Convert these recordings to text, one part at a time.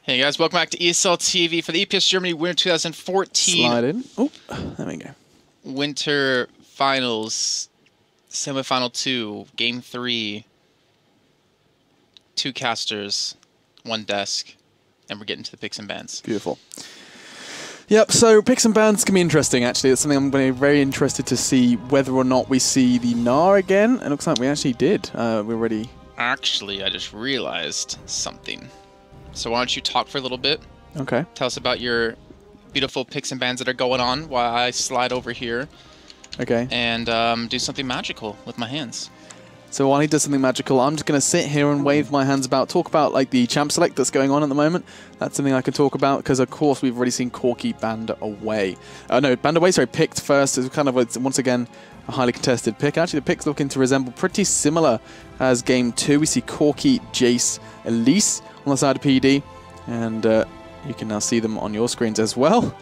Hey guys, welcome back to ESL TV for the EPS Germany Winter 2014 Slide in. Oh, there we go. Winter Finals, Semifinal 2, Game 3. 2 casters, 1 desk, and we're getting to the picks and bans. Beautiful. Yep, so picks and bans can be interesting, actually. It's something I'm very interested to see whether or not we see the Gnar again. It looks like we actually did. We already... Actually, I just realized something. So why don't you talk for a little bit? Okay. Tell us about your beautiful picks and bans that are going on while I slide over here. Okay. And do something magical with my hands. So while he does something magical, I'm just going to sit here and wave my hands about, talk about like the champ select that's going on at the moment. That's something I can talk about because, of course, we've already seen Corki banned away. No, banned away, sorry, picked first. It's kind of, once again, a highly contested pick. Actually, the picks looking to resemble pretty similar as Game 2. We see Corki, Jace, Elise on the side of PD, and you can now see them on your screens as well.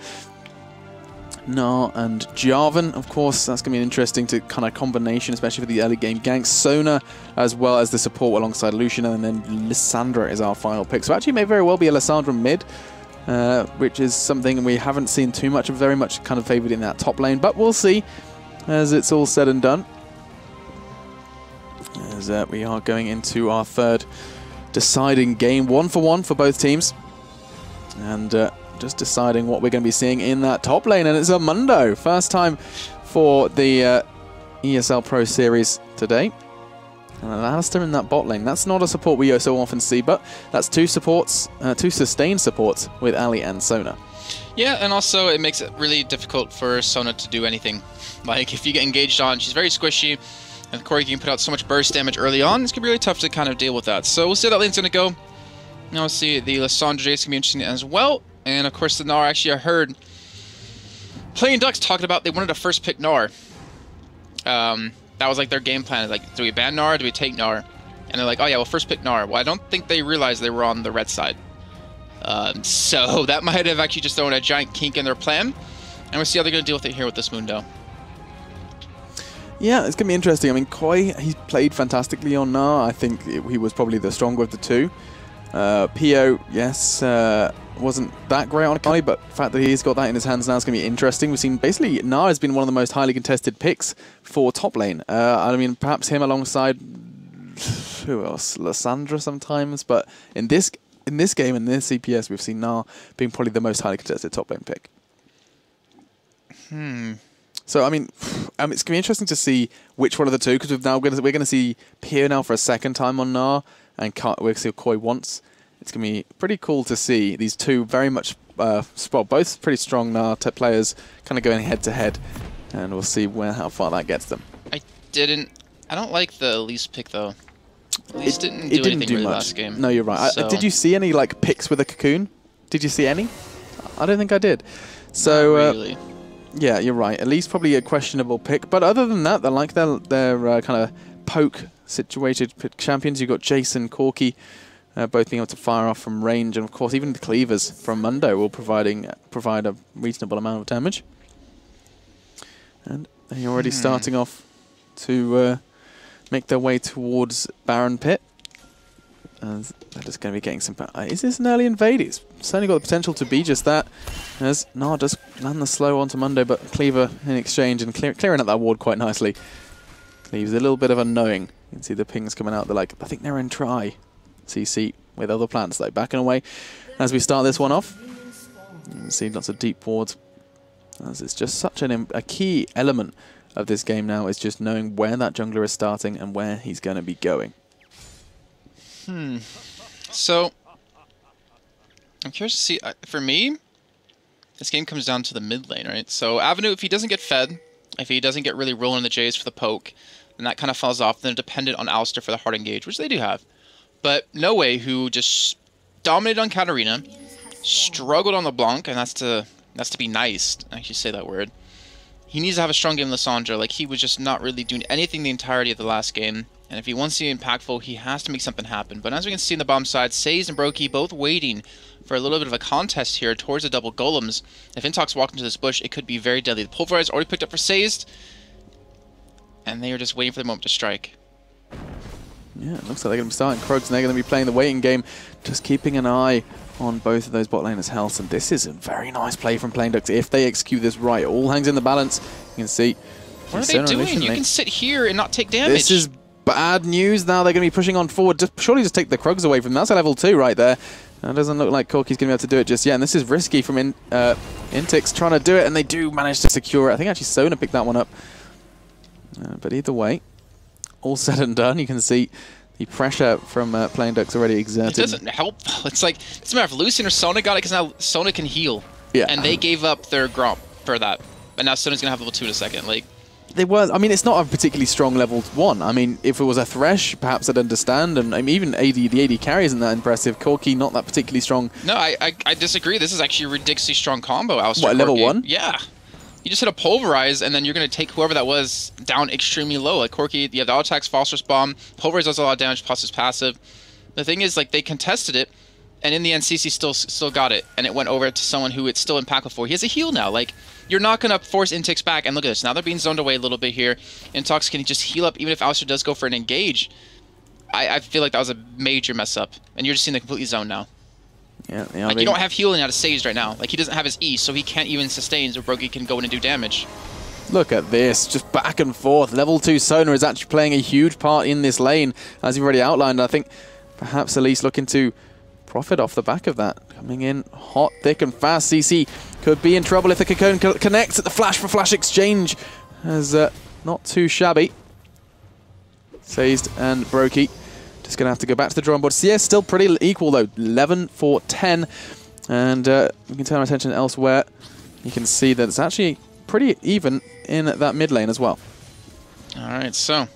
Gnar and Jarvan, of course, that's going to be an interesting kind of combination, especially for the early game ganks. Sona, as well as the support alongside Lucian, and then Lissandra is our final pick. So actually, it may very well be a Lissandra mid, which is something we haven't seen too much of, very much kind of favoured in that top lane, but we'll see as it's all said and done. As we are going into our third deciding game, 1-for-1 for both teams, and just deciding what we're going to be seeing in that top lane. And it's a Mundo, first time for the ESL Pro Series today. And Alistair in that bot lane. That's not a support we so often see, but that's two supports, two sustained supports with Ali and Sona. Yeah, and also it makes it really difficult for Sona to do anything. Like, if you get engaged on, she's very squishy, and Corki can put out so much burst damage early on, it's going to be really tough to kind of deal with that. So we'll see how that lane's going to go. Now we'll see the Lissandra Jace going to be interesting as well. And of course the Gnar, actually I heard Playing Ducks talking about they wanted to first pick Gnar. That was like their game plan. Like, do we ban Gnar? Do we take Gnar? And they're like, oh yeah, we'll first pick Gnar. Well, I don't think they realized they were on the red side. So that might have actually just thrown a giant kink in their plan. And we'll see how they're going to deal with it here with this Mundo. Yeah, it's going to be interesting. I mean, Koi, he played fantastically on Gnar. I think he was probably the stronger of the two. Pio, yes, wasn't that great on Koi, but the fact that he's got that in his hands now is going to be interesting. We've seen basically Gnar has been one of the most highly contested picks for top lane. I mean, perhaps him alongside who else? Lissandra sometimes, but in this game, in this EPS, we've seen Gnar being probably the most highly contested top lane pick. So, I mean, it's going to be interesting to see which one of the two, because we're going to see Pio now for a second time on Gnar, and we're going to see Koi once. It's going to be pretty cool to see these two very much, both pretty strong Gnar players kind of going head to head, and we'll see how far that gets them. I don't like the Elise pick though. Elise didn't do anything really last game. No, you're right. So. Did you see any like picks with a cocoon? Did you see any? I don't think I did. So, not really. Yeah, you're right. At least probably a questionable pick. But other than that, they're like their kind of poke situated champions. You've got Jason, Corki, both being able to fire off from range. And of course, even the cleavers from Mundo will provide a reasonable amount of damage. And they're already starting off to make their way towards Baron Pit. And they're just going to be getting some... Is this an early invade? It's certainly got the potential to be just that. As Gnar does land the slow onto Mundo, but Cleaver in exchange and clearing up that ward quite nicely. Leaves a little bit of a knowing. You can see the pings coming out. They're like, I think they're in try. CC with other plants, like backing away. As we start this one off, you can see lots of deep wards. As it's just such a key element of this game now is just knowing where that jungler is starting and where he's going to be going. So, I'm curious to see, for me, this game comes down to the mid lane, right? So, Avenue, if he doesn't get fed, if he doesn't get really rolling the Jays for the poke, then that kind of falls off. Then they're dependent on Alistair for the hard engage, which they do have. But No Way, who just dominated on Katarina, struggled on the Blanc, and that's to be nice, I actually say that word. He needs to have a strong game with Lissandra. Like, he was just not really doing anything the entirety of the last game. And if he wants to be impactful, he has to make something happen. But as we can see in the bottom side, Saze and Brokey both waiting for a little bit of a contest here towards the double golems. If Intox walked into this bush, it could be very deadly. The Pulverize already picked up for Saze, and they are just waiting for the moment to strike. Yeah, it looks like they're going to be starting Krugs, and they're going to be playing the waiting game, just keeping an eye on both of those bot laners' health. And this is a very nice play from Playing Ducks if they execute this right. It all hangs in the balance. You can see. What are they doing? You can sit here and not take damage. This is bad news. Now they're going to be pushing on forward. Surely just take the Krugs away from them. That's a level 2 right there. That doesn't look like Corky's going to be able to do it just yet. And this is risky from Intix trying to do it, and they do manage to secure it. I think actually Sona picked that one up. But either way, all said and done, you can see the pressure from Playing Ducks already exerted. It doesn't help. It's like, it doesn't matter if Lucian or Sona got it, because now Sona can heal. Yeah. And they gave up their Gromp for that. And now Sona's going to have level 2 in a second. Like, they were. I mean, it's not a particularly strong level 1. I mean, if it was a Thresh, perhaps I'd understand. And I mean, even the AD carry isn't that impressive. Corky, not that particularly strong. No, I disagree. This is actually a ridiculously strong combo. What, level 1? Yeah. You just hit a Pulverize, and then you're going to take whoever that was down extremely low. Like Corky, you have the auto attacks, Phosphorus Bomb. Pulverize does a lot of damage, plus his passive. The thing is, like, they contested it, and in the end, CC still got it, and it went over to someone who it's still impactful for. He has a heal now. Like, you're not going to force Intix back, and look at this. Now they're being zoned away a little bit here. Intox can just heal up, even if Alistair does go for an engage. I feel like that was a major mess up, and you're just seeing the completely zone now. Yeah, like, you don't have healing out of Sage right now. Like, he doesn't have his E, so he can't even sustain, so Brogy can go in and do damage. Look at this, just back and forth. Level 2 Sona is actually playing a huge part in this lane, as you've already outlined. I think perhaps Elise looking to profit off the back of that. Coming in hot, thick, and fast. CC could be in trouble if the Cocoon connects at the flash for flash exchange. As not too shabby. Sazed and Brokey just going to have to go back to the drawing board. CS still pretty equal though, 11 for 10. And we can turn our attention elsewhere. You can see that it's actually pretty even in that mid lane as well. Alright, so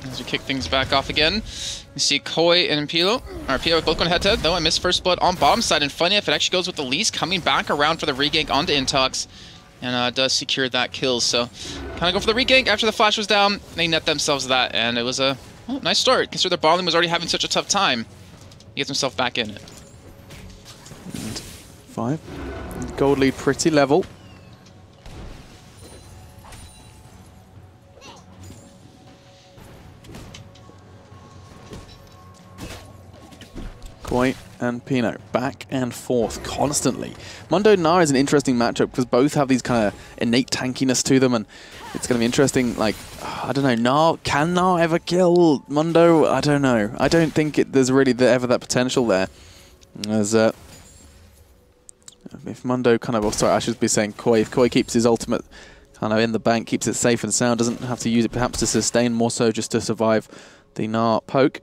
as we kick things back off again, you see Koi and Pilo both going head-to-head, though I missed first blood on bottom side, and funny if it actually goes with the Elise coming back around for the regank onto Intox, and does secure that kill. So kind of go for the regank after the flash was down. They net themselves that, and it was a nice start. Considering their bottom lane was already having such a tough time, he gets himself back in it. And 5. Gold lead pretty level. Koi and Pino back and forth constantly. Mundo and Nara is an interesting matchup because both have these kind of innate tankiness to them, and it's going to be interesting. Like, I don't know, can Nara ever kill Mundo? I don't know. I don't think there's really ever that potential there. As if Mundo kind of, sorry, I should be saying Koi. If Koi keeps his ultimate kind of in the bank, keeps it safe and sound, doesn't have to use it perhaps to sustain, more so just to survive the Nara poke.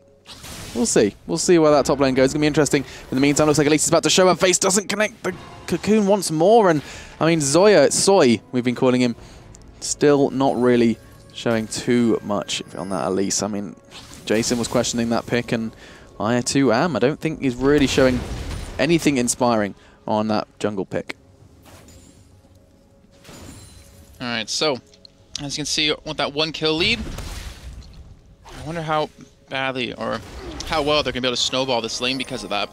We'll see. We'll see where that top lane goes. It's going to be interesting. In the meantime, looks like Elise is about to show her face. Doesn't connect the Cocoon once more. And, I mean, Soy, we've been calling him, still not really showing too much on that Elise. I mean, Jason was questioning that pick, and I too am. I don't think he's really showing anything inspiring on that jungle pick. All right, so, as you can see, with that 1 kill lead, I wonder how badly or how well they're going to be able to snowball this lane because of that.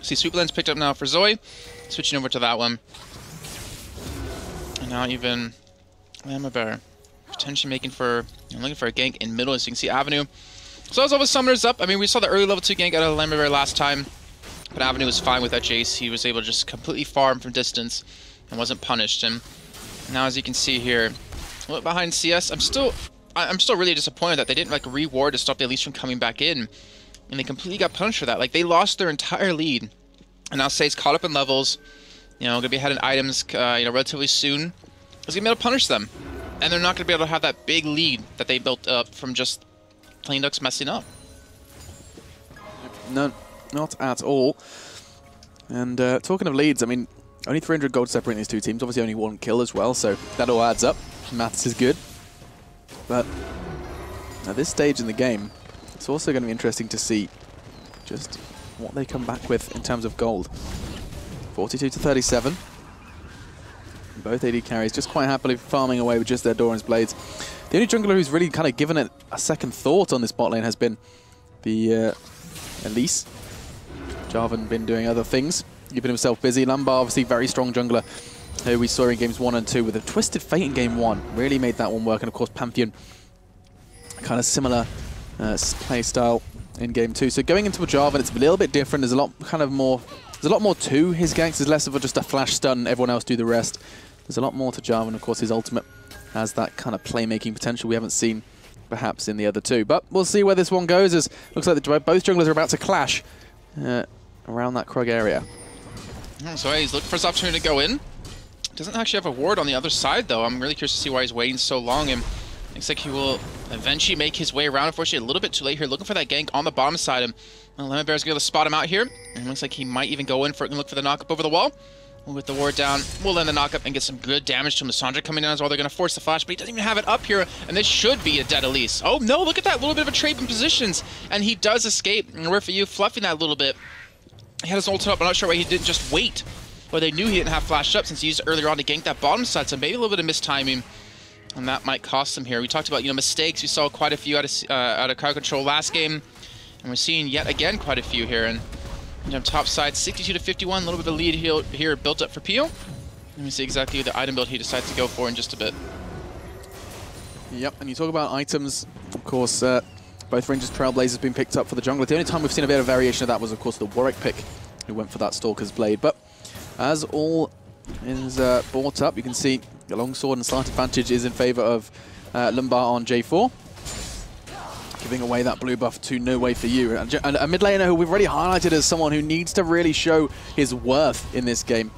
See, Sweep Lane's picked up now for Zoe. Switching over to that one. And now even Llama potentially making for, looking for a gank in middle, as you can see Avenue. So as all the summoners up, I mean, we saw the early level 2 gank out of Llama last time, but Avenue was fine with that Jace. He was able to just completely farm from distance and wasn't punished. And now, as you can see here, a little behind CS, I'm still really disappointed that they didn't like reward to stop the Elise from coming back in, and they completely got punished for that. Like, they lost their entire lead, and now Say's caught up in levels. You know, gonna be ahead in items, relatively soon. It's gonna be able to punish them, and they're not gonna be able to have that big lead that they built up from just Playing Ducks messing up. No, not at all. And talking of leads, I mean, only 300 gold separating these two teams. Obviously, only 1 kill as well, so that all adds up. Maths is good. But at this stage in the game, it's also going to be interesting to see just what they come back with in terms of gold. 42 to 37. Both AD carries just quite happily farming away with just their Doran's Blades. The only jungler who's really kind of given it a second thought on this bot lane has been the Elise. Jarvan been doing other things, keeping himself busy. Lambar, obviously very strong jungler, who we saw in games 1 and 2 with a Twisted Fate in game 1. Really made that one work. And of course, Pantheon, kind of similar play style in game 2. So going into a Java, it's a little bit different. There's a lot more to his ganks. There's less of just a flash stun, everyone else do the rest. There's a lot more to Java, and of course his ultimate has that kind of playmaking potential we haven't seen perhaps in the other two. But we'll see where this one goes, as looks like both junglers are about to clash around that Krug area. So he's looking for his opportunity to go in. Doesn't actually have a ward on the other side, though. I'm really curious to see why he's waiting so long, and looks like he will eventually make his way around. Unfortunately, a little bit too late here, looking for that gank on the bottom side. And Lemon Bear's going to spot him out here, and looks like he might even go in for it and look for the knock-up over the wall. With the ward down, we'll land the knock-up and get some good damage to him. Lissandra coming down as well. They're going to force the flash, but he doesn't even have it up here, and this should be a dead Elise. Oh no, look at that little bit of a trade in positions, and he does escape. And we're for you, fluffing that a little bit. He had his ult up, I'm not sure why he didn't just wait. Well, they knew he didn't have flashed up since he used it earlier on to gank that bottom side, so maybe a little bit of mistiming, and that might cost him here. We talked about, mistakes. We saw quite a few out of crowd control last game, and we're seeing yet again quite a few here. And top side, 62 to 51, a little bit of a lead here built up for Pio. Let me see exactly the item build he decides to go for in just a bit. Yep, and you talk about items, of course, both Rangers Trailblazers being picked up for the jungler. The only time we've seen a bit of variation of that was, of course, the Warwick pick, who went for that Stalker's Blade. But as all is brought up, you can see the longsword and slight advantage is in favor of Lumbar on J4. Giving away that blue buff to No Way For You. And a mid laner who we've already highlighted as someone who needs to really show his worth in this game.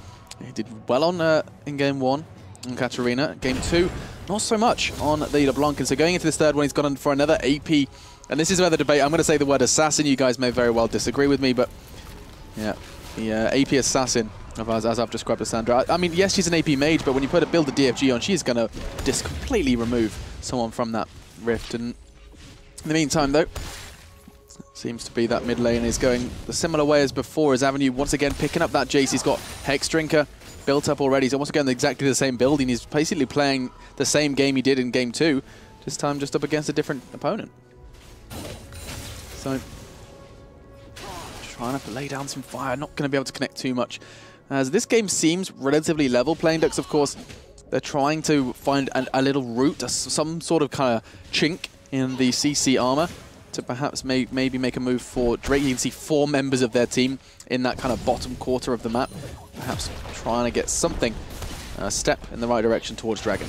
He did well on in game 1 on Katarina. Game 2, not so much on the LeBlanc. And so going into this third one, he's gone for another AP. And this is where the debate, I'm going to say the word assassin. You guys may very well disagree with me, but yeah, the AP assassin, as I've described Lissandra. I mean, yes, she's an AP mage, but when you build a DFG on, she's going to just completely remove someone from that rift. And in the meantime, though, seems to be that mid lane is going the similar way as before, as Avenue once again picking up that Jace. He's got Hex Drinker built up already. He's almost again exactly the same building. He's basically playing the same game he did in game 2, this time just up against a different opponent. So, trying to lay down some fire, not going to be able to connect too much. As this game seems relatively level. Playing Ducks, of course, they're trying to find a little route, some sort of kind of chink in the CC armor to perhaps maybe make a move for Drake. You can see 4 members of their team in that kind of bottom quarter of the map, perhaps trying to get something, a step in the right direction towards Dragon.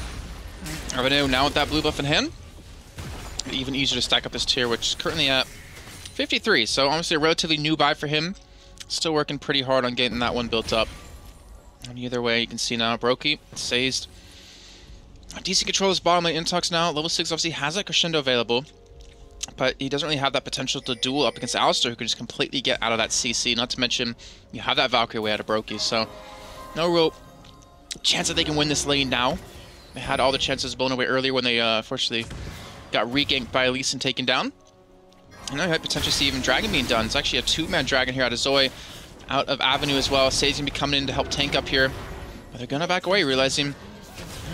Avenue now with that blue buff in hand, even easier to stack up this tier, which is currently at 53, so honestly a relatively new buy for him. Still working pretty hard on getting that one built up. And either way, you can see now Brokey, Sazed. Decent control of his bottom lane. Intox now, level 6 obviously has that Crescendo available, but he doesn't really have that potential to duel up against Alistar, who can just completely get out of that CC. Not to mention, you have that Valkyrie way out of Brokey, so no real chance that they can win this lane now. They had all the chances blown away earlier when they unfortunately got re-ganked by Elise and taken down. And now you might potentially see even Dragon being done. It's actually a 2-man Dragon here out of Zoe, out of Avenue as well. Say's going to be coming in to help tank up here, but they're going to back away, realizing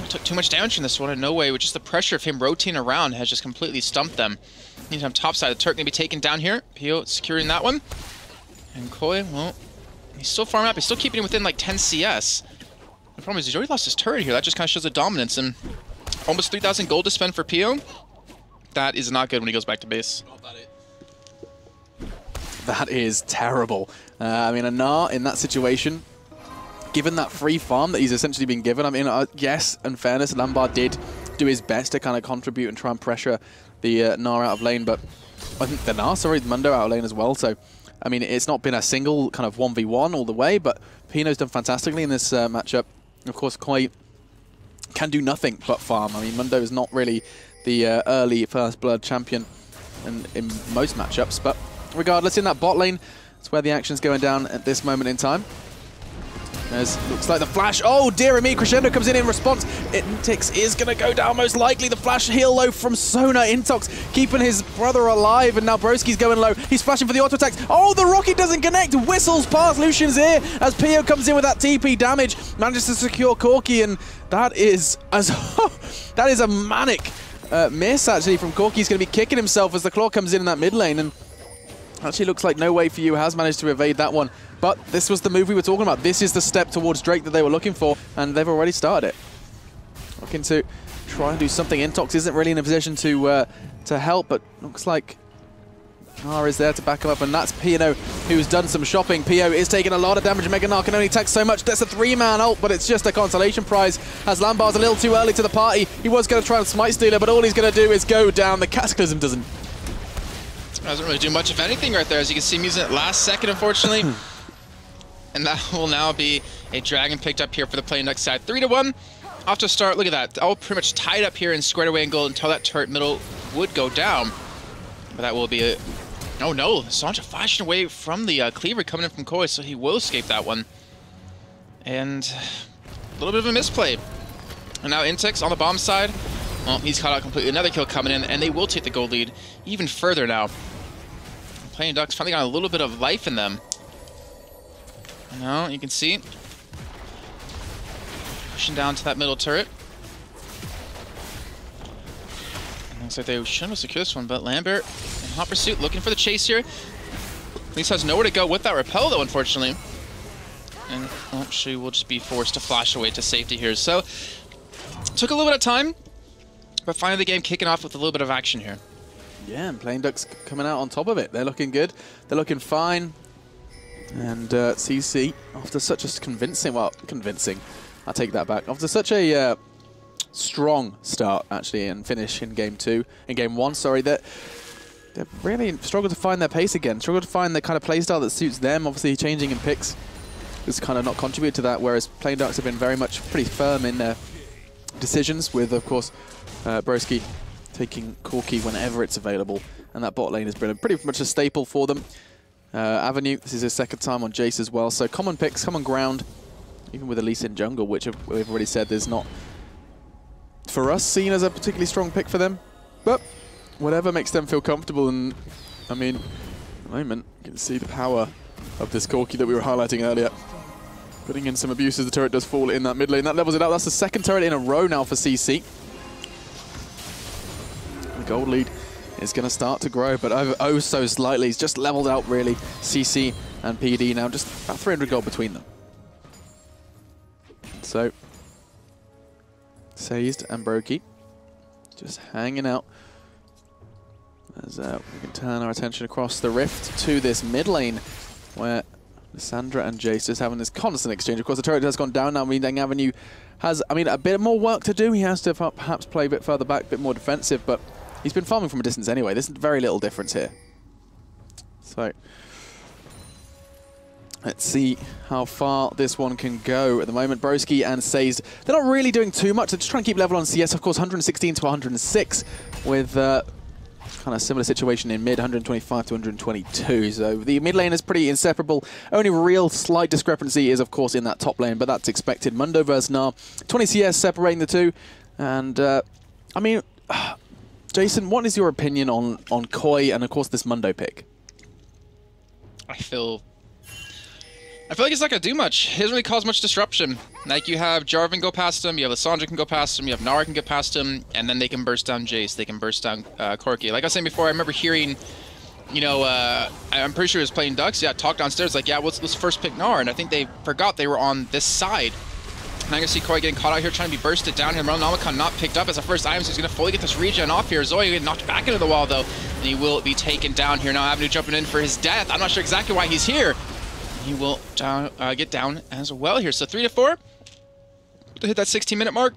took too much damage from this one. No way, with just the pressure of him rotating around has just completely stumped them. Meantime, top side, the Turk going to be taken down here. Pio securing that one. And Koi, well, he's still farming up. He's still keeping him within like 10 CS. The problem is he's already lost his turret here. That just kind of shows the dominance. And almost 3,000 gold to spend for Pio. That is not good when he goes back to base. That is terrible. I mean, Anar in that situation, given that free farm that he's essentially been given, I mean, yes, in fairness, Lombard did do his best to kind of contribute and try and pressure the Gnar out of lane, but I think the Gnar, sorry, the Mundo out of lane as well. So, I mean, it's not been a single kind of 1v1 all the way, but Pino's done fantastically in this matchup. Of course, Koi can do nothing but farm. I mean, Mundo is not really the early first blood champion in most matchups, but regardless, in that bot lane, it's where the action's going down at this moment in time. Looks like the flash. Oh, dear me. Crescendo comes in response. Intix is going to go down most likely. The flash heal low from Sona. Intox keeping his brother alive, and now Broski's going low. He's flashing for the auto attacks. Oh, the rocket doesn't connect. Whistles past Lucian's ear as Pio comes in with that TP damage. Manages to secure Corki, and that is that is a manic miss actually from Corki. He's going to be kicking himself as the claw comes in that mid lane, and actually looks like No Way For You has managed to evade that one. But this was the move we were talking about. This is the step towards Drake that they were looking for, and they've already started it. Looking to try and do something. Intox isn't really in a position to help, but looks like Gnar is there to back him up, and that's Pino who's done some shopping. Pio is taking a lot of damage. Mega Gnar can only take so much. That's a 3-man ult, but it's just a consolation prize as Lambar's a little too early to the party. He was going to try and smite Stealer, but all he's going to do is go down. The Cataclysm doesn't really do much, if anything, right there. As you can see, him using it last second, unfortunately. And that will now be a dragon picked up here for the Playing Ducks side. 3-1. Off to start. Look at that. All pretty much tied up here and squared away in gold until that turret middle would go down. But that will be a... Oh no, Sancha flashing away from the cleaver coming in from Koi, so he will escape that one. And a little bit of a misplay. And now Intex on the bomb side. Well, he's caught out completely. Another kill coming in, and they will take the gold lead even further now. Playing Ducks finally got a little bit of life in them. Now you can see pushing down to that middle turret. Looks like they should have secured this one, but Lambert in hot pursuit, looking for the chase here. At least has nowhere to go with that repel, though, unfortunately. And well, she will just be forced to flash away to safety here. So, took a little bit of time, but finally the game kicking off with a little bit of action here. Yeah, and Playing Ducks coming out on top of it. They're looking good. They're looking fine. And CC, after such a convincing, I'll take that back. After such a strong start, actually, and finish in Game 1, sorry, that they've really struggled to find their pace again, struggled to find the kind of playstyle that suits them. Obviously, changing in picks has kind of not contributed to that, whereas Playing Ducks have been very much pretty firm in their decisions, with, of course, Broski taking Corki whenever it's available, and that bot lane has been pretty much a staple for them. Avenue, this is his second time on Jace as well, so common picks, common ground, even with Elise in jungle, which we've already said is not, for us, seen as a particularly strong pick for them, but whatever makes them feel comfortable. And I mean, at the moment, you can see the power of this Corki that we were highlighting earlier. Putting in some abuses, the turret does fall in that mid lane. That levels it out. That's the second turret in a row now for CC. The gold lead is going to start to grow, but oh so slightly. He's just leveled out, really. CC and PD now, just about 300 gold between them. So, Sazed and Broki just hanging out as we can turn our attention across the rift to this mid lane where Lissandra and Jace just having this constant exchange. Of course, the turret has gone down now, meaning Avenue has, a bit more work to do. He has to perhaps play a bit further back, a bit more defensive, but he's been farming from a distance anyway. There's very little difference here. So, let's see how far this one can go. At the moment, Broski and Sazed, they're not really doing too much. They're just trying to keep level on CS. Of course, 116 to 106 with kind of similar situation in mid, 125 to 122. So the mid lane is pretty inseparable. Only real slight discrepancy is, of course, in that top lane, but that's expected. Mundo versus Gnar, 20 CS separating the two. And, Jason, what is your opinion on Koi and, of course, this Mundo pick? I feel like he's not going to do much. He doesn't really cause much disruption. Like, you have Jarvan go past him, you have Lissandra can go past him, you have Nara can get past him, and then they can burst down Jace, they can burst down Corki. Like I was saying before, I remember hearing, you know, I'm pretty sure he was Playing Ducks, yeah, talk downstairs, like, yeah, let's first pick Nara, and I think they forgot they were on this side. And I'm going to see Koi getting caught out here, trying to be bursted down here. Nomicon not picked up as a first item, so he's going to fully get this regen off here. Zoe getting knocked back into the wall, though, and he will be taken down here. Now Avenue jumping in for his death. I'm not sure exactly why he's here. He will get down as well here. So 3-4 to hit that 16-minute mark.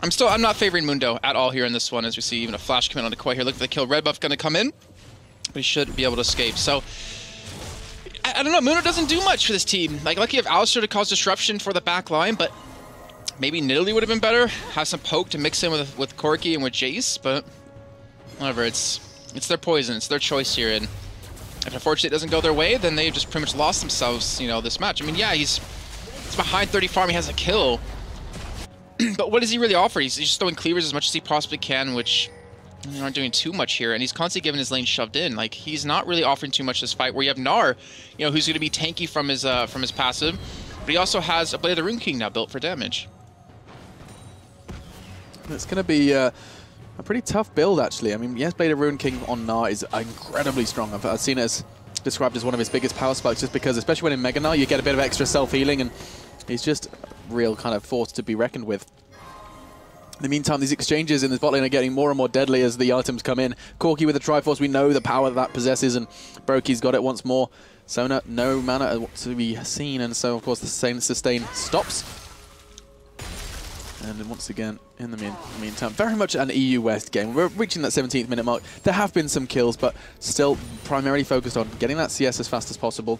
I'm not favoring Mundo at all here in this one, as we see even a flash coming on to Koi here. Look for the kill. Red buff going to come in, but he should be able to escape. So I don't know. Mundo doesn't do much for this team. Like, lucky you have Alistar to cause disruption for the back line, but maybe Nidalee would have been better. Have some poke to mix in with Corki and with Jace, but whatever. It's their poison. It's their choice here, and if unfortunately it doesn't go their way, then they've just pretty much lost themselves, you know, this match. I mean, yeah, he's behind 30 farm, he has a kill. But what does he really offer? He's just throwing cleavers as much as he possibly can, which aren't doing too much here. And he's constantly getting his lane shoved in. Like, he's not really offering too much this fight, where you have Gnar, you know, who's going to be tanky from his passive. But he also has a Blade of the Rune King now built for damage. It's going to be a pretty tough build, actually. I mean, yes, Blade of Rune King on Gnar is incredibly strong. I've seen it as described as one of his biggest power spikes, just because, especially when in Mega Gnar, you get a bit of extra self-healing, and he's just a real kind of force to be reckoned with. In the meantime, these exchanges in this bot lane are getting more and more deadly as the items come in. Corki with the Triforce, we know the power that possesses, and Broki's got it once more. Sona, no mana to be seen, and so, of course, the sustain stops. And then once again, in the meantime, very much an EU West game. We're reaching that 17th minute mark. There have been some kills, but still primarily focused on getting that CS as fast as possible,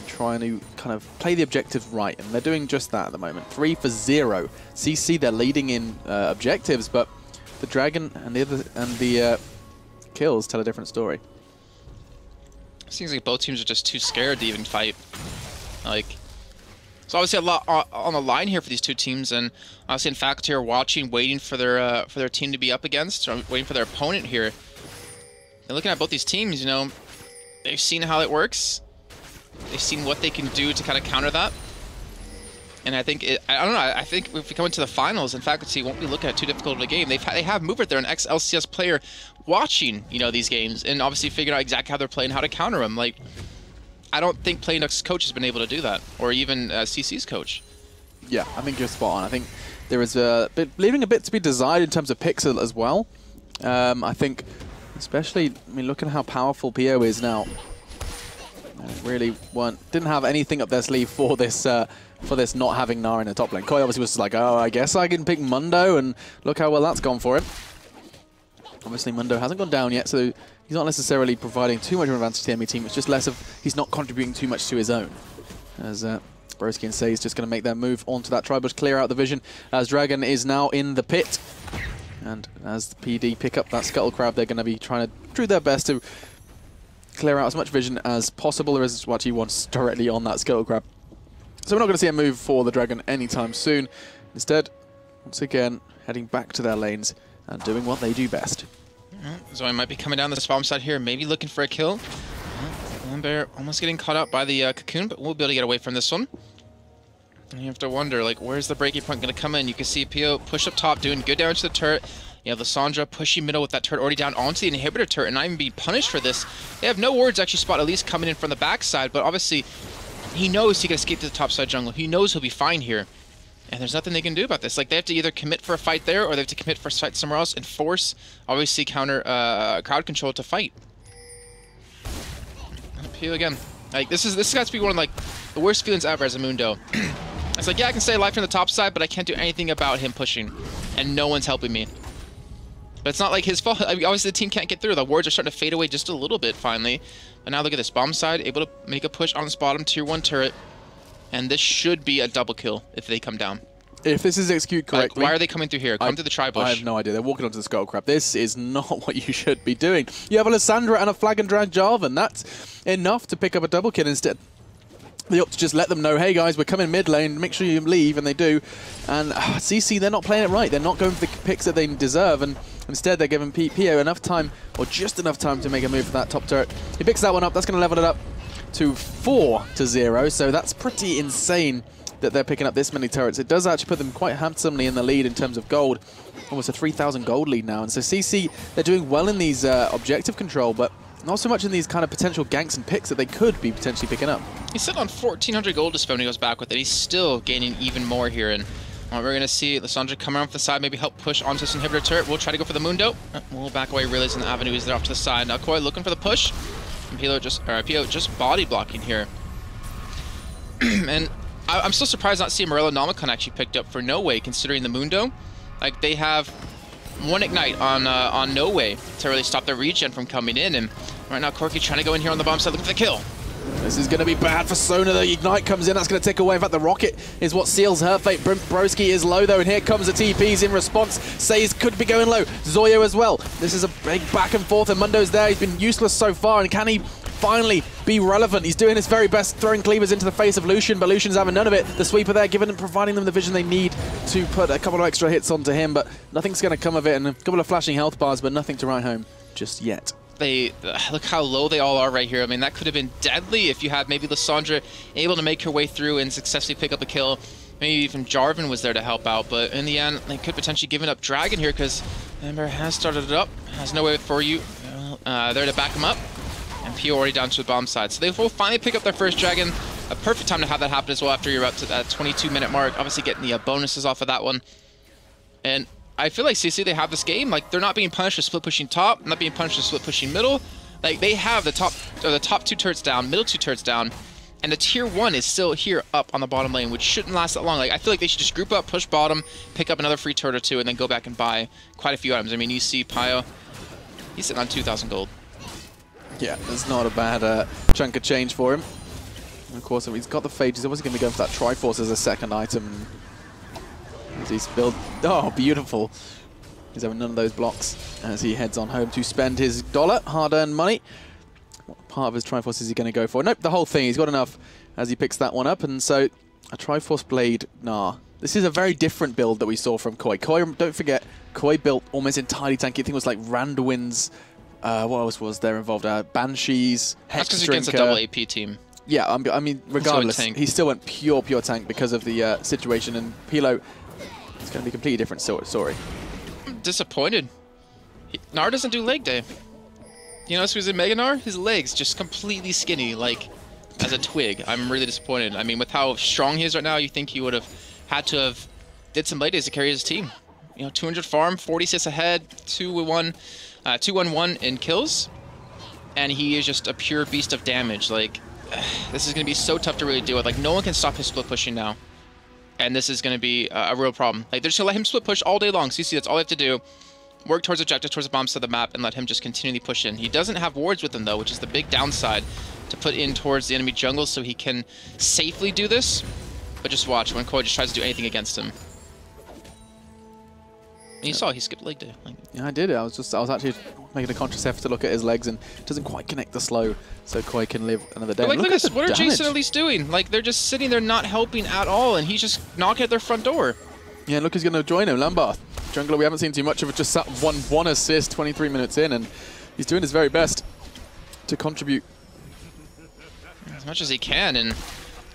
trying to kind of play the objectives right, and they're doing just that at the moment. 3 for 0. CC, they're leading in objectives, but the Dragon and the kills tell a different story. Seems like both teams are just too scared to even fight. Like, so obviously a lot on the line here for these two teams, and obviously in faculty are watching, waiting for their team to be up against, or waiting for their opponent here. And looking at both these teams, you know, they've seen how it works. They've seen what they can do to kind of counter that. And I think, I don't know, I think if we come into the finals, in faculty won't be looking at too difficult of a game. They have Movert there, an ex-LCS player, watching, you know, these games, and obviously figuring out exactly how they're playing, how to counter them. Like, I don't think Playnook's coach has been able to do that, or even CC's coach. Yeah, I think you're spot on. I think there is leaving a bit to be desired in terms of picks as well. I think, especially, I mean, looking at how powerful PO is now. Really didn't have anything up their sleeve for this not having Nara in the top lane. Koi obviously was like, oh, I guess I can pick Mundo, and look how well that's gone for him. Obviously Mundo hasn't gone down yet, so he's not necessarily providing too much of an advantage to the enemy team. It's just less of he's not contributing too much to his own. As Broski and Say is just going to make their move onto that Tribush, clear out the vision, as Dragon is now in the pit. And as the PD pick up that Scuttle Crab, they're going to be trying to do their best to clear out as much vision as possible. There is actually one directly on that Scuttle Crab. So we're not going to see a move for the Dragon anytime soon. Instead, once again, heading back to their lanes and doing what they do best. Zoe might be coming down the spawn side here, maybe looking for a kill. Bear almost getting caught up by the Cocoon, but we'll be able to get away from this one. And you have to wonder, like, where's the breaking point going to come in? You can see PO push up top, doing good damage to the turret. You have Lissandra pushing middle with that turret already down onto the inhibitor turret and not even being punished for this. They have no wards actually spot, at least coming in from the backside, but obviously he knows he can escape to the top side jungle. He knows he'll be fine here. And there's nothing they can do about this. Like, they have to either commit for a fight there, or they have to commit for a fight somewhere else and force, obviously, counter crowd control to fight. PO again. Like, this has to be one of, like, the worst feelings ever as a Mundo. It's like, yeah, I can stay alive from the top side, but I can't do anything about him pushing. And no one's helping me. But it's not like his fault. I mean, obviously the team can't get through. The wards are starting to fade away just a little bit, finally. But now look at this. Bomb side, able to make a push on this bottom tier 1 turret. And this should be a double kill if they come down. If this is executed correctly... why are they coming through here? Come to the Tribush. I have no idea. They're walking onto the Scuttle Crab. This is not what you should be doing. You have a Lissandra and a Flag and Drag Jarvan. That's enough to pick up a double kill instead. They opt to just let them know, hey guys, we're coming mid lane, make sure you leave, and they do. And CC, they're not playing it right. They're not going for the picks that they deserve, and instead they're giving PO enough time, or just enough time, to make a move for that top turret. He picks that one up. That's going to level it up to 4-0, so that's pretty insane that they're picking up this many turrets. It does actually put them quite handsomely in the lead in terms of gold. Almost a 3,000 gold lead now. And so CC, they're doing well in these objective control, but not so much in these kind of potential ganks and picks that they could be potentially picking up. He's sitting on 1,400 gold to spend when he goes back with it. He's still gaining even more here. And we're going to see Lissandra come around from the side, maybe help push onto this inhibitor turret. We'll try to go for the Mundo. We'll back away, realizing the avenue is there off to the side. Now Koi looking for the push. And PO just body blocking here. And I'm still surprised not seeing Morello Nomicon actually picked up for No Way, considering the Mundo. Like, they have one Ignite on No Way to really stop the regen from coming in. And right now, Corki trying to go in here on the bomb side, looking for the kill. This is going to be bad for Sona. The Ignite comes in. That's going to take away. In fact, the Rocket is what seals her fate. Broski is low, though, and here comes the TPs in response. Says could be going low. Zoyo as well. This is a big back and forth, and Mundo's there. He's been useless so far, and can he finally be relevant? He's doing his very best, throwing cleavers into the face of Lucian, but Lucian's having none of it. The sweeper there, providing them the vision they need to put a couple of extra hits onto him, but nothing's going to come of it, and a couple of flashing health bars, but nothing to write home just yet. Look how low they all are right here. I mean, that could have been deadly if you had maybe Lissandra able to make her way through and successfully pick up a kill. Maybe even Jarvan was there to help out, but in the end, they could potentially give it up Dragon here, because Ember has started it up, has no way for you there to back him up, and P already down to the bomb side. So they will finally pick up their first Dragon. A perfect time to have that happen as well after you're up to that 22-minute mark. Obviously getting the bonuses off of that one. And I feel like CC, they have this game. Like, they're not being punished for split pushing top, not being punished for split pushing middle. Like, they have the top 2 turrets down, middle 2 turrets down, and the tier 1 is still here up on the bottom lane, which shouldn't last that long. Like, I feel like they should just group up, push bottom, pick up another free turret or 2, and then go back and buy quite a few items. I mean, you see Pio, he's sitting on 2,000 gold. Yeah, it's not a bad chunk of change for him. And of course, if he's got the Phage, he's obviously going to be going for that Triforce as a second item. As he's built, oh, beautiful. He's having none of those blocks as he heads on home to spend his dollar, hard-earned money. What part of his Triforce is he going to go for? Nope, the whole thing. He's got enough as he picks that one up. And so, a Triforce Blade, nah. This is a very different build that we saw from Koi. Koi, don't forget, Koi built almost entirely tanky. I think it was like Randuin's, what else was there involved? Banshees, That's because he's against a double AP team. Yeah, I mean, regardless, he still went pure tank because of the situation. And Pilo, it's going to be a completely different story. I'm disappointed. Gnar doesn't do leg day. You know who's in Mega Gnar? His legs just completely skinny, like as a twig. I'm really disappointed. I mean, with how strong he is right now, you think he would have had to have did some leg days to carry his team. You know, 200 farm, 46 ahead, 2-1-1 in kills, and he is just a pure beast of damage. Like, this is going to be so tough to really deal with. Like, no one can stop his split pushing now. And this is going to be a real problem. Like, they're just going to let him split push all day long. So you see, that's all they have to do. Work towards objectives, towards the bombs to the map, and let him just continually push in. He doesn't have wards with him, though, which is the big downside to put in towards the enemy jungle so he can safely do this. But just watch when Koi just tries to do anything against him. And you saw he skipped leg day. Like, yeah, I did. I was actually making a conscious effort to look at his legs, and it doesn't quite connect the slow, so Koi can live another day. But like, look at this. What are damage. Jason at least doing? Like, they're just sitting there not helping at all, and he's just knocking at their front door. Yeah, look, he's going to join him. Lambarth, jungler, we haven't seen too much of it. Just sat one assist 23 minutes in, and he's doing his very best to contribute as much as he can. And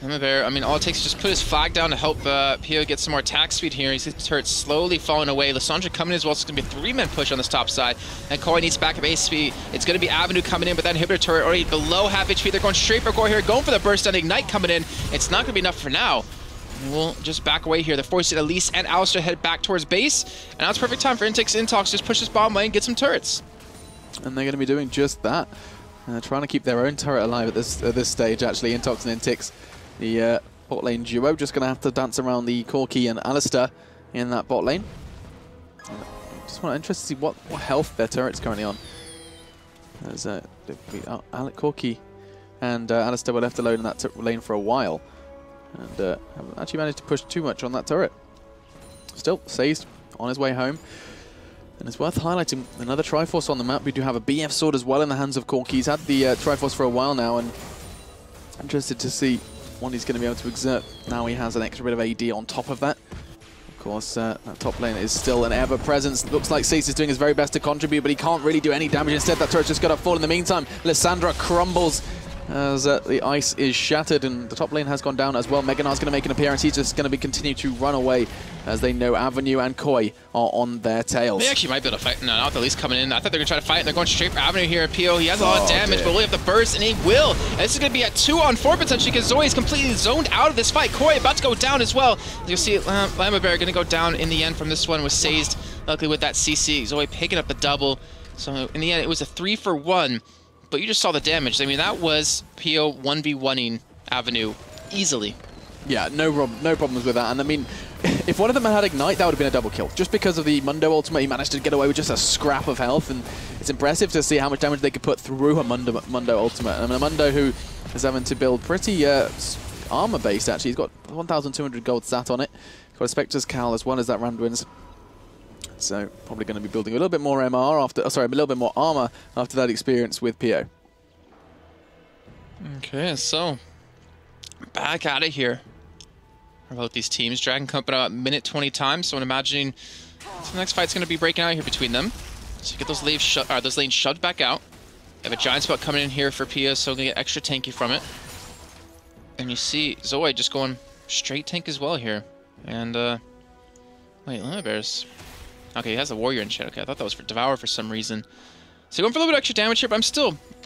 Lemmabear, I mean, all it takes is just put his flag down to help Pio get some more attack speed here. He sees the turret slowly falling away. Lissandra coming in as well, so it's going to be a 3-man push on this top side. And Koi needs backup HP. It's going to be Avenue coming in, but that inhibitor turret already below half HP. They're going straight for Koi here, going for the burst and Ignite coming in. It's not going to be enough for now. And we'll just back away here. They're forcing Elise and Alistar head back towards base. And now it's perfect time for Intix Intox to just push this bottom lane, get some turrets. And they're going to be doing just that. Trying to keep their own turret alive at this stage, actually. Intox and Intix, the bot lane duo, just going to have to dance around the Corki and Alistar in that bot lane. Just interested to see what health their turret's currently on. As Corki and Alistar were left alone in that lane for a while. And haven't actually managed to push too much on that turret. Still, Say's on his way home. And it's worth highlighting another Triforce on the map. We do have a BF sword as well in the hands of Corki. He's had the Triforce for a while now, and I'm interested to see what he's going to be able to exert. Now he has an extra bit of AD on top of that. Of course, that top lane is still an ever-presence. Looks like Cease is doing his very best to contribute, but he can't really do any damage. Instead, that turret's just got to fall in the meantime. Lissandra crumbles as the ice is shattered, and the top lane has gone down as well. Mega Gnar's going to make an appearance. He's just going to continue to run away as they know Avenue and Koi are on their tails. They actually might be able to fight. No, not the least coming in. I thought they were going to try to fight, and they're going straight for Avenue here. Pio, he has a lot of damage, but will he have the burst? And he will. And this is going to be a 2-on-4 potentially, because Zoe is completely zoned out of this fight. Koi about to go down as well. You'll see Lammabear going to go down in the end from this one, was Sazed, luckily with that CC. Zoe picking up the double. So in the end, it was a 3-for-1. But you just saw the damage. I mean, that was Pio 1v1ing Avenue easily. Yeah, no problems with that. And I mean, if one of them had Ignite, that would have been a double kill. Just because of the Mundo ultimate, he managed to get away with just a scrap of health. And it's impressive to see how much damage they could put through a Mundo ultimate. I mean, a Mundo who is having to build pretty armor-based, actually. He's got 1,200 gold stat on it. He's got a Spectre's Cowl as well as that Randuin's. So probably going to be building a little bit more MR after, a little bit more armor after that experience with Pio. Okay, so back out of here. How about these teams? Dragon coming out minute 20 times, so I'm imagining the next fight's going to be breaking out here between them. So get those lanes shoved back out. You have a giant spot coming in here for Pio, so going to get extra tanky from it. And you see Zoe just going straight tank as well here. And wait, Lammabear's. Okay, he has a warrior in chat. Okay, I thought that was for Devour for some reason. So going for a little bit extra damage here, but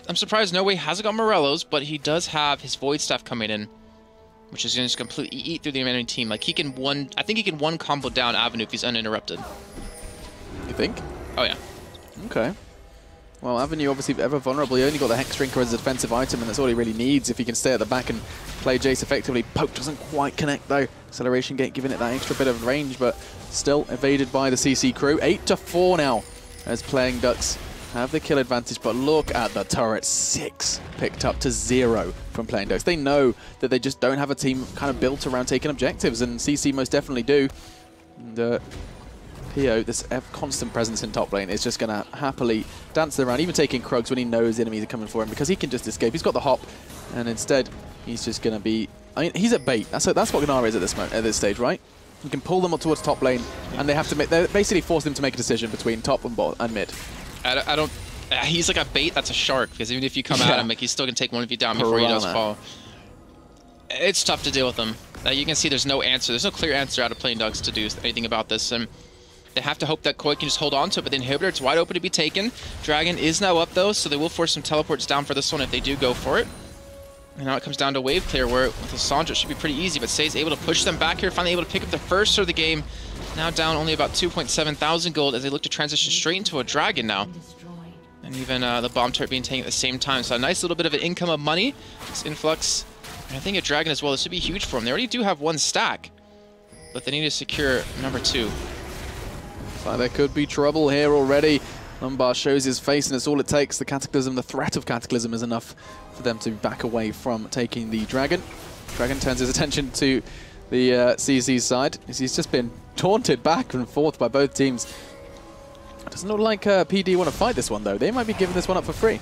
I'm surprised No Way hasn't got Morello's, but he does have his Void Staff coming in, which is going to just completely eat through the enemy team. Like, he can I think he can one combo down Avenue if he's uninterrupted. you think? Oh, yeah. Okay. Well, Avenue obviously ever vulnerable. He only got the Hex Drinker as a defensive item, and that's all he really needs if he can stay at the back and play Jace effectively. Poke doesn't quite connect, though. Acceleration Gate giving it that extra bit of range, but still evaded by the CC crew. 8-4 now as Playing Ducks have the kill advantage, but look at the turret. 6 picked up to 0 from Playing Ducks. They know that they just don't have a team kind of built around taking objectives, and CC most definitely do. And PO, this constant presence in top lane, is just going to happily dance around, even taking Krugs when he knows enemies are coming for him, because he can just escape. He's got the hop, and instead he's just going to be... I mean, he's at bait. That's what Gennaro is at this moment, at this stage, right? You can pull them towards top lane, and they have to make... They're basically forcing him to make a decision between top and bot and mid. I don't... He's like a bait that's a shark, because even if you come at him, like, he's still going to take one of you down before he does fall. It's tough to deal with him. You can see there's no answer. There's no clear answer out of Playing Ducks to do anything about this. And they have to hope that Koi can just hold on to it, but the inhibitor, it's wide open to be taken. Dragon is now up, though, so they will force some teleports down for this one if they do go for it. And now it comes down to wave clear, where with Lissandra it should be pretty easy, but Say's able to push them back here, finally able to pick up the first of the game. Now down only about 2.7 thousand gold as they look to transition straight into a Dragon now. And even the bomb turret being taken at the same time. So a nice little bit of an income of money, this influx. And I think a Dragon as well, this would be huge for them. They already do have 1 stack, but they need to secure number 2. So there could be trouble here already. Lombard shows his face, and it's all it takes. The Cataclysm, the threat of Cataclysm is enough for them to back away from taking the Dragon. Dragon turns his attention to the CZ side, as he's just been taunted back and forth by both teams. It doesn't look like PD want to fight this one, though. They might be giving this one up for free.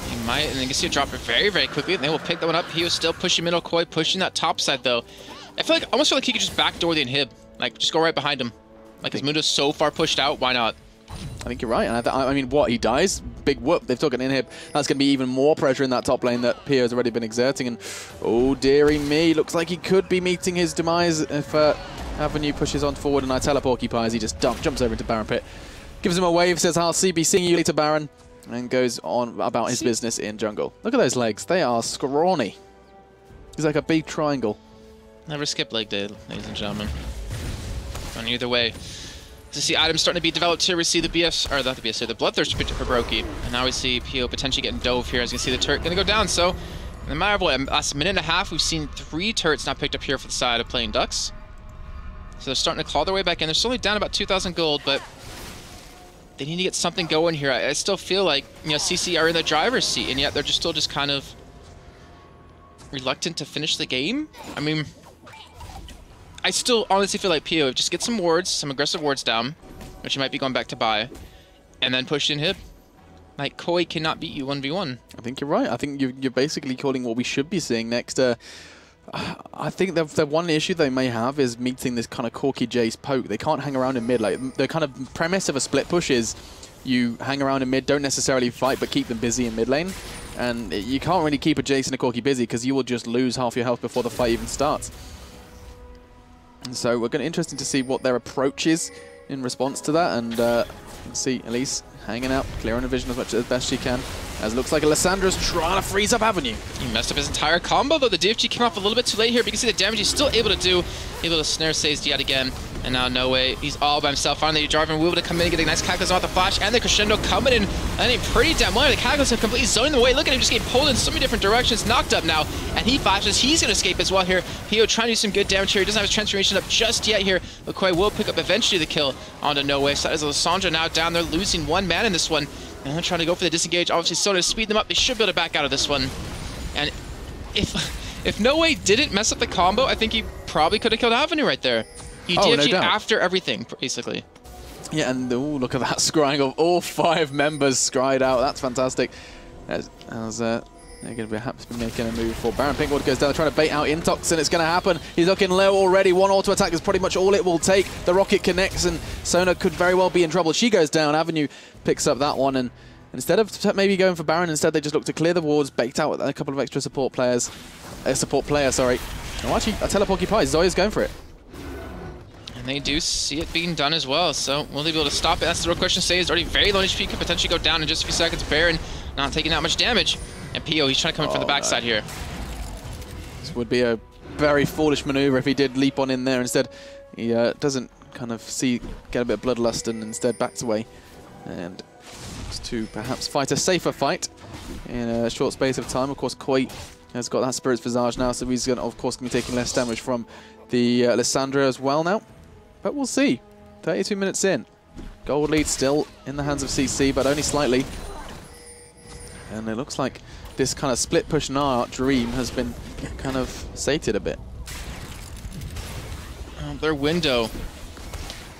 He might, and you can see it drop it very, very quickly, and they will pick that one up. He was still pushing middle, Koi pushing that top side, though. I almost feel like he could just backdoor the inhib. Like, just go right behind him. Like, his Mundo's so far pushed out, why not? I think you're right. And I mean, what? He dies? Big whoop. They've taken an inhib. That's going to be even more pressure in that top lane that Pio's already been exerting. And, oh, dearie me. Looks like he could be meeting his demise if Avenue pushes on forward. And I teleporcupies. He just jumps over into Baron Pit. Gives him a wave, says, I'll be seeing you later, Baron. And goes on about his business in jungle. Look at those legs. They are scrawny. He's like a big triangle. Never skip leg day, ladies and gentlemen. And either way, to see items starting to be developed here, we see the BS, or not the BS, the Bloodthirst for Brokey. And now we see PO potentially getting dove here. As you can see, the turret going to go down. So, no matter what, last minute and a half, we've seen 3 turrets now picked up here for the side of Playing Ducks. So they're starting to claw their way back in. They're still only down about 2,000 gold, but they need to get something going here. I still feel like, you know, CC are in the driver's seat, and yet they're just still kind of reluctant to finish the game. I mean, I still honestly feel like PO, just get some wards, some aggressive wards down, which you might be going back to buy, and then push in inhib. Like, Koi cannot beat you 1v1. I think you're right. I think you're basically calling what we should be seeing next. I think the one issue they may have is meeting this kind of Corky Jace poke. They can't hang around in mid. Like, the kind of premise of a split push is you hang around in mid, don't necessarily fight, but keep them busy in mid lane. And you can't really keep a Jace and a Corky busy because you will just lose half your health before the fight even starts. And so we're going to interesting to see what their approach is in response to that. And you can see Elise hanging out, clearing the vision as best she can. As it looks like Alessandra's trying to freeze up Avenue. He messed up his entire combo, though. The DFG came off a little bit too late here, but you can see the damage he's still able to do. Able to snare Say's yet again. And now No Way, he's all by himself. Finally, Jarvan will be able to come in and get a nice Cataclysm off the flash, and the Crescendo coming in. I think pretty damn well. The Cataclysm completely zoning the way. Look at him just getting pulled in so many different directions. Knocked up now, and he flashes. He's going to escape as well here. Pio trying to do some good damage here. He doesn't have his transformation up just yet here. McCoy will pick up eventually the kill onto No Way. So that is Lissandra now down there, losing 1 man in this one. And they're trying to go for the disengage. Obviously, so to speed them up, they should be able to back out of this one. And if No Way didn't mess up the combo, I think he probably could have killed Avenue right there. He DFG'd no after everything, basically. Yeah, and ooh, look at that scrying of all 5 members scryed out. That's fantastic. As they're going to perhaps be making a move for Baron. Pinkwood goes down, trying to bait out Intox, and it's going to happen. He's looking low already. 1 auto attack is pretty much all it will take. The rocket connects, and Sona could very well be in trouble. She goes down. Avenue picks up that one, and instead of maybe going for Baron, instead they just look to clear the wards, bait out a couple of extra support players. Support player, sorry. Oh, actually, a teleporcupy. Zoya's going for it. And they do see it being done as well, so will they be able to stop it? That's the real question. Say is already very low HP, could potentially go down in just a few seconds. Baron not taking that much damage. And Pio, he's trying to come in from the backside here. This would be a very foolish maneuver if he did leap on in there. Instead, he doesn't kind of get a bit of bloodlust and instead backs away and to perhaps fight a safer fight in a short space of time. Of course, Koi has got that Spirit's Visage now, so he's going to, of course, be taking less damage from the Lissandra as well now. But we'll see. 32 minutes in. Gold lead still in the hands of CC, but only slightly. And it looks like this kind of split push Nart dream has been kind of sated a bit. Their window.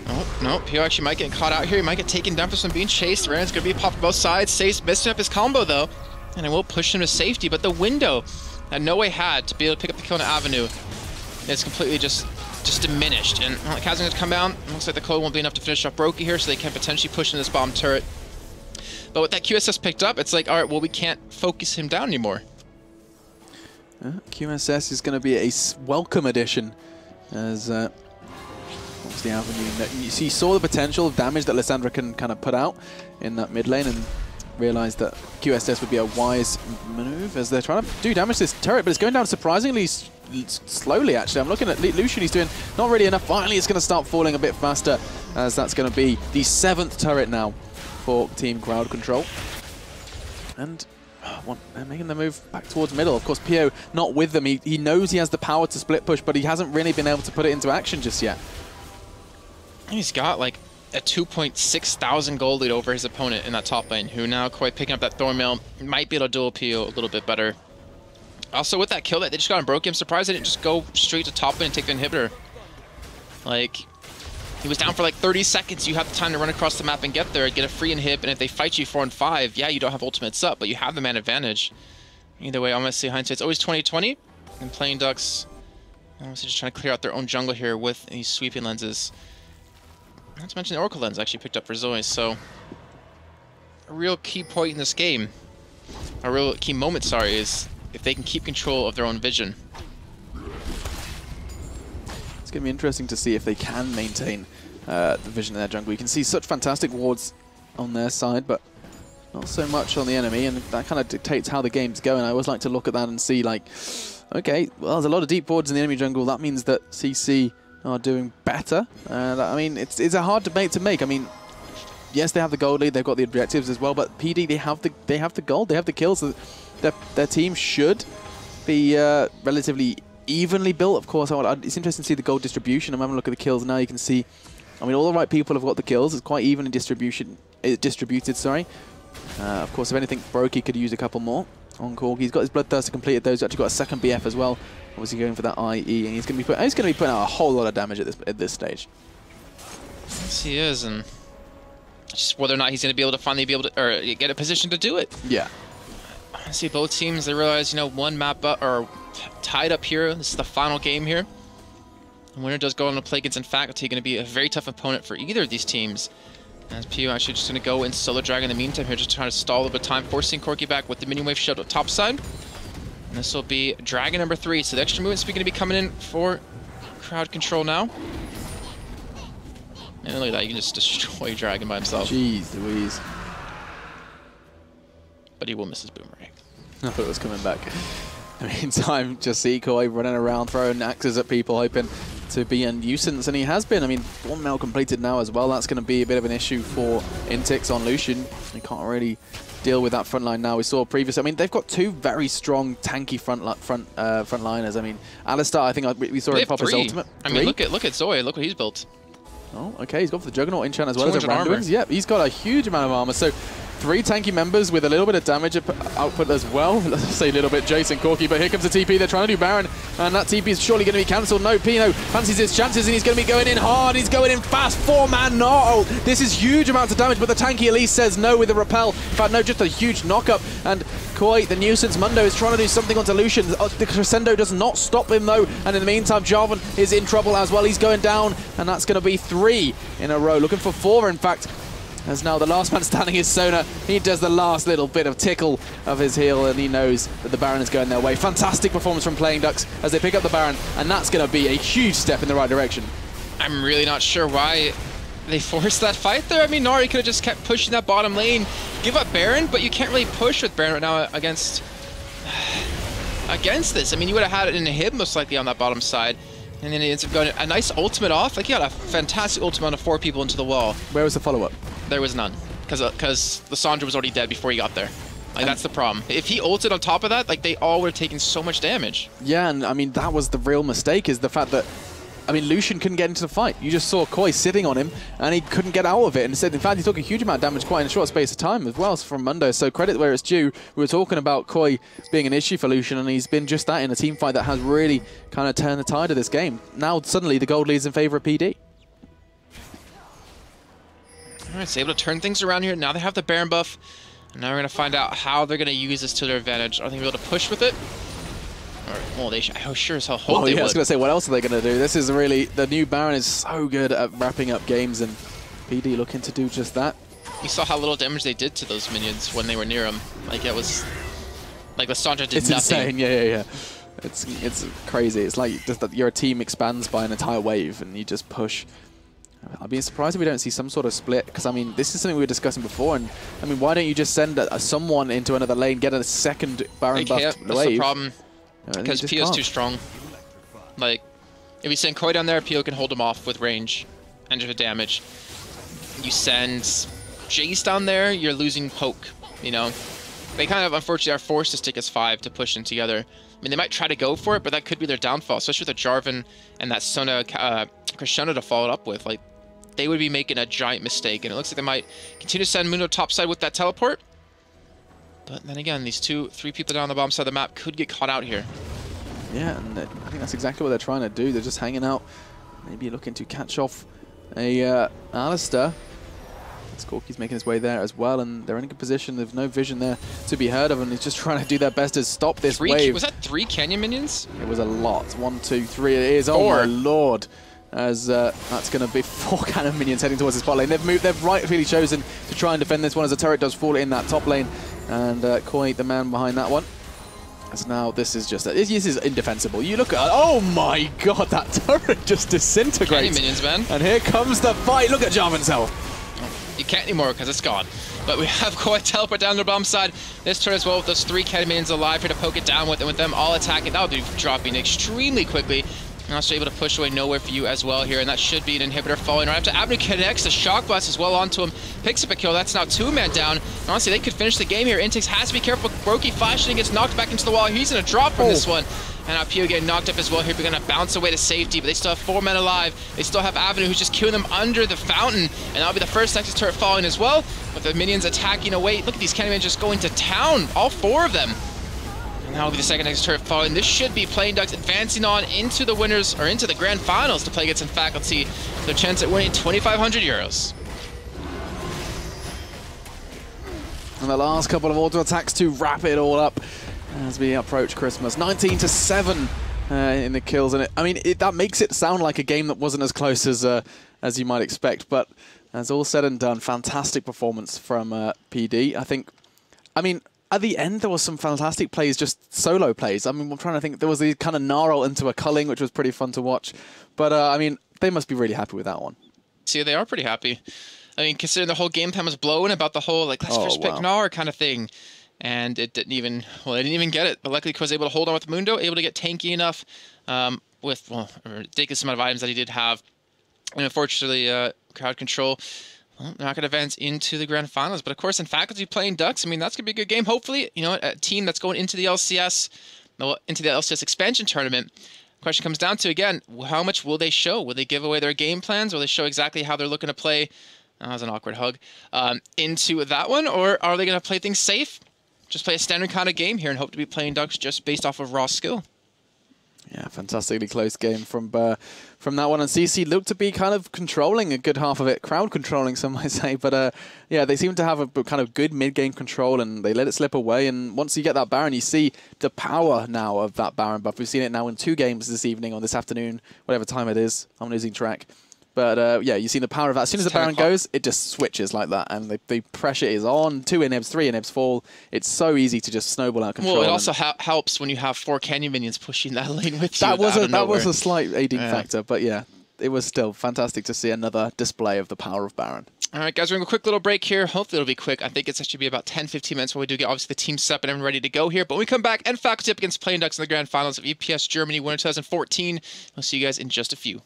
Oh, no, Pio actually might get caught out here. He might get taken down for some being chased. Rand's going to be popped both sides. Sace missing up his combo, though. And it will push him to safety, but the window that No Way had to be able to pick up the kill on Avenue is completely just diminished. And well, Kaz's going to come down. It looks like the coil won't be enough to finish off Brokey here, so they can potentially push in this bomb turret. But with that QSS picked up, it's like, all right, well, we can't focus him down anymore. QSS is going to be a welcome addition as what's the Avenue? You saw the potential of damage that Lissandra can kind of put out in that mid lane and realized that QSS would be a wise move as they're trying to do damage to this turret, but it's going down surprisingly slowly, actually. I'm looking at Lucian, he's doing not really enough. Finally, it's going to start falling a bit faster as that's going to be the 7th turret now for Team Crowd Control. And they're making the move back towards middle. Of course, Pio not with them. He knows he has the power to split push, but he hasn't really been able to put it into action just yet. He's got like a 2.6 thousand gold lead over his opponent in that top lane, who now quite picking up that Thornmail might be able to duel Pio a little bit better. Also, with that kill that they just got on Brokey, I'm surprised they didn't just go straight to top lane and take the inhibitor. Like, he was down for like 30 seconds. You have the time to run across the map and get there, get a free inhib, and if they fight you 4 and 5, yeah, you don't have ultimates up, but you have the man advantage. Either way, I'm going to say hindsight's always 20/20, and Playing Ducks obviously just trying to clear out their own jungle here with these sweeping lenses. Not to mention the Oracle lens actually picked up for Zoe, so a real key point in this game, a real key moment, sorry, is if they can keep control of their own vision. It's going to be interesting to see if they can maintain the vision in their jungle. You can see such fantastic wards on their side, but not so much on the enemy, and that kind of dictates how the game's going. I always like to look at that and see, like, okay, well, there's a lot of deep wards in the enemy jungle. That means that CC are doing better. I mean, it's a hard debate to make. I mean, yes, they have the gold lead, they've got the objectives as well, but PD, they have the gold, they have the kills. So their team should be relatively evenly built. Of course, it's interesting to see the gold distribution. I'm having a look at the kills now. You can see, I mean, all the right people have got the kills. It's quite even in distributed. Sorry. Of course, if anything, Brokey could use a couple more on Corgi. He's got his Bloodthirster completed. He's actually got a second BF as well. Obviously going for that IE, and he's going to be putting out a whole lot of damage at this stage. Yes, he is, and just whether or not he's going to be able to finally get a position to do it. Yeah. I see both teams. They realize, you know, one map up or tied up here. This is the final game here. The winner does go on to play against Faculty. Going to be a very tough opponent for either of these teams. As Pio actually just going to go in solo drag in the meantime here, just trying to stall a bit of time, forcing Corki back with the minion wave shield top side. And this will be Dragon number 3. So the extra movement's going to be coming in for Crowd Control now. And look at that, you can just destroy Dragon by himself. Jeez Louise. But he will miss his boomerang. I thought it was coming back. In the meantime, just see Koi running around, throwing axes at people, hoping to be a nuisance, and he has been. I mean, 1 mail completed now as well. That's going to be a bit of an issue for Intix on Lucian. He can't really deal with that front line now. We saw previously, I mean, they've got 2 very strong, tanky front liners. I mean, Alistar, I think we saw him pop his ultimate. I mean, look at Zoe. Look what he's built. Oh, okay. He's gone for the Juggernaut enchant as well as a Randuin's. Yep, he's got a huge amount of armor. So 3 tanky members with a little bit of damage output as well. Let's say a little bit Jason Corki, but here comes the TP. They're trying to do Baron, and that TP is surely going to be cancelled. No, Pino fancies his chances, and he's going to be going in hard. He's going in fast. 4-man Nart. This is huge amounts of damage, but the tanky Elise says no with the repel. In fact, no, just a huge knock-up. And Koi, the nuisance Mundo, is trying to do something onto Lucian. The crescendo does not stop him, though. And in the meantime, Jarvan is in trouble as well. He's going down, and that's going to be 3 in a row. Looking for 4, in fact. As now the last man standing is Sona. He does the last little bit of tickle of his heel, and he knows that the Baron is going their way. Fantastic performance from Playing Ducks as they pick up the Baron, and that's going to be a huge step in the right direction. I'm really not sure why they forced that fight there. I mean, Nari could have just kept pushing that bottom lane, give up Baron, but you can't really push with Baron right now against this. I mean, you would have had it in a hit most likely on that bottom side. And then he ends up going a nice ultimate off. Like, he got a fantastic ultimate on 4 people into the wall. Where was the follow-up? There was none. Because the Sandra was already dead before he got there. Like, that's the problem. If he ulted on top of that, like, they all would have taken so much damage. Yeah, and I mean, that was the real mistake, is the fact that, I mean, Lucian couldn't get into the fight. You just saw Koi sitting on him, and he couldn't get out of it. And instead, in fact, he took a huge amount of damage quite in a short space of time as well from Mundo. So credit where it's due. We were talking about Koi being an issue for Lucian, and he's been just that in a team fight that has really kind of turned the tide of this game. Now, suddenly, the gold lead's in favor of PD. All right, so able to turn things around here. Now they have the Baron buff. And now we're going to find out how they're going to use this to their advantage. Are they going to be able to push with it? Or, well, they sure as hell hope they would. I was going to say, what else are they going to do? This is really, the new Baron is so good at wrapping up games, and PD looking to do just that. You saw how little damage they did to those minions when they were near him. Like, it was, like, the Sandra did nothing. It's insane, yeah. It's crazy. It's like just that your team expands by an entire wave, and you just push. I'd be surprised if we don't see some sort of split, because, I mean, this is something we were discussing before, and, I mean, why don't you just send someone into another lane, get a second Baron buffed wave? That's the problem, because Pio's too strong. Like, if you send Koi down there, Pio can hold him off with range and just damage. You send Jace down there, you're losing poke, you know? They kind of, unfortunately, are forced to stick as 5 to push in together. I mean, they might try to go for it, but that could be their downfall, especially with the Jarvan and that Sona Crescendo to follow it up with. Like, they would be making a giant mistake, and it looks like they might continue to send Mundo topside with that teleport. But then again, these 3 people down on the bottom side of the map could get caught out here. Yeah, and I think that's exactly what they're trying to do. They're just hanging out, maybe looking to catch off a Alistair. Skorky's making his way there as well, and they're in a good position. There's no vision there to be heard of, and he's just trying to do their best to stop this wave. Was that 3 Canyon minions? It was a lot. 1, 2, 3. It is. 4. Oh my lord. As that's going to be 4 cannon minions heading towards the spot lane. They've rightfully chosen to try and defend this one, as the turret does fall in that top lane, and Koi, the man behind that one. As now this is just this is indefensible. You look at, oh my god, that turret just disintegrates. Canyon minions, man. And here comes the fight. Look at Jarvan's health. You can't anymore because it's gone. But we have Koi teleport down the bomb side. This turn as well with those 3 cannon minions alive here to poke it down with, and with them all attacking. That'll be dropping extremely quickly. And also able to push away nowhere for you as well here, and that should be an inhibitor falling right after Avenue connects the shock blast as well onto him, picks up a kill. That's now 2-man down. And honestly, they could finish the game here. Intix has to be careful. Brokey flashing, gets knocked back into the wall. He's gonna drop from this one. And now Pio getting knocked up as well here. We're gonna bounce away to safety, but they still have 4 men alive. They still have Avenue, who's just killing them under the fountain, and that'll be the first Nexus turret falling as well, with the minions attacking away. Look at these Candymen just going to town, all 4 of them. Now will be the second Nexus turret falling. This should be Playing Ducks advancing on into the winners, or into the grand finals to play against Faculty. Their chance at winning 2,500 euros. And the last couple of auto attacks to wrap it all up as we approach Christmas. 19-7 in the kills, and that makes it sound like a game that wasn't as close as you might expect. But as all said and done, fantastic performance from PD. At the end, there was some fantastic plays, just solo plays. I'm trying to think. There was the kind of Gnarl into a culling, which was pretty fun to watch. But, they must be really happy with that one. See, they are pretty happy. Considering the whole game plan was blown about the whole, like, let's first pick Gnar kind of thing. And it didn't even, they didn't even get it. But luckily, Koi was able to hold on with Mundo, able to get tanky enough with, a ridiculous amount of items that he did have. And unfortunately, crowd control. Well, they're not going to advance into the grand finals, but of course, in Faculty playing Ducks, that's going to be a good game. Hopefully, a team that's going into the LCS, expansion tournament. Question comes down to, again, how much will they show? Will they give away their game plans? Will they show exactly how they're looking to play? That was an awkward hug. Into that one, or are they going to play things safe? Just play a standard kind of game here and hope to be playing Ducks just based off of raw skill. Yeah, fantastically close game from that one. And CC looked to be kind of controlling a good half of it. Crowd controlling, some might say. But yeah, they seem to have a kind of good mid-game control, and they let it slip away. And once you get that Baron, you see the power now of that Baron buff. We've seen it now in 2 games this evening or this afternoon, whatever time it is. I'm losing track. But yeah, you see the power of that. As soon as the Baron goes, it just switches like that, and the pressure is on. 2 inhibs, 3 inhibs fall. It's so easy to just snowball out of control. Well, it also helps when you have 4 Canyon minions pushing that lane with you. That was a slight aiding factor, but yeah, it was still fantastic to see another display of the power of Baron. All right, guys, we're going to go a quick little break here. Hopefully it'll be quick. I think it's actually be about 10-15 minutes while we do get, obviously, the team set up and everyone ready to go here. But when we come back, and faculty up against Playing Ducks in the grand finals of EPS Germany winter 2014. I'll see you guys in just a few.